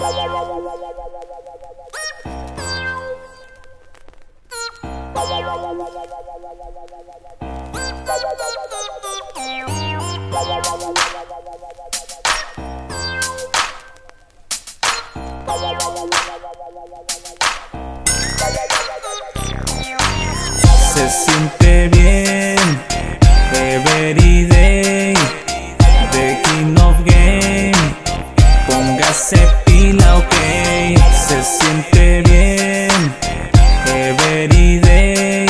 Se siente bien, every day, the king of game. Póngase pila, ok. Se siente bien, every day,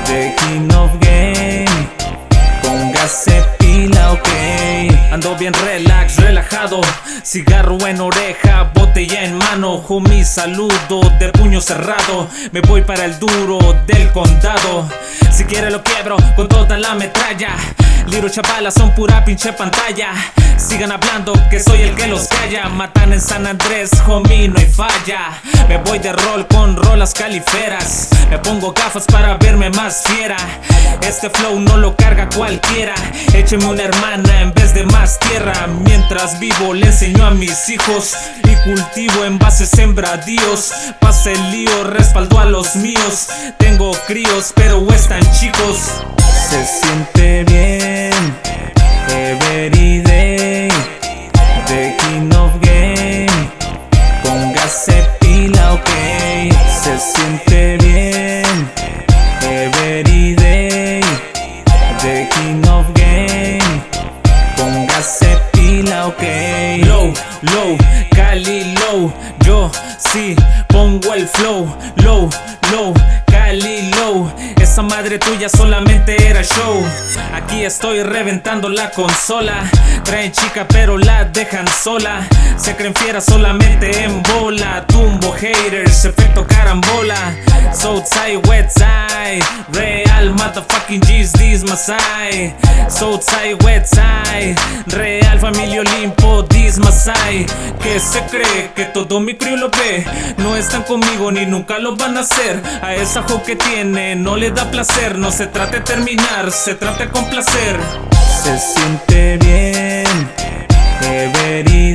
the king of game. Póngase pila, ok. Ando bien relax, relajado, cigarro en oreja, botella en mano. Homie, saludo de puño cerrado. Me voy para el duro del condado. Si quiere lo quiebro con toda la metralla. Little chavalas son pura pinche pantalla. Sigan hablando que soy el que los calla. Matan en San Andrés, homie, no hay falla. Me voy de rol con rolas califeras. Me pongo gafas para verme más fiera. Este flow no lo carga cualquiera. Écheme una hermana en vez de más tierra. Mientras vivo le enseño a mis hijos y cultivo en base sembradíos. Pase el lío, respaldo a los míos. Tengo críos pero están chicos. Se siente bien, every day, the king of game. Póngase pila, ok. Se siente bien, every day, the king of game. Póngase pila, ok. Low, low, Cali low. Yo sí pongo el flow. Low, low, Cali low. Esa madre tuya solamente era show. Aquí estoy reventando la consola. Traen chica pero la dejan sola. Se creen fieras solamente en bola. Tumbo haters, efecto carambola. Southside, Westside, real motherfucking G's, this Masai. Southside, Westside, real familia Olimpo, this Masai. Que se cree que todo mi crew lo ve. No están conmigo ni nunca lo van a hacer. A esa hoe que tiene no le da placer. No se trata de terminar, se trata de complacer. Se siente bien, every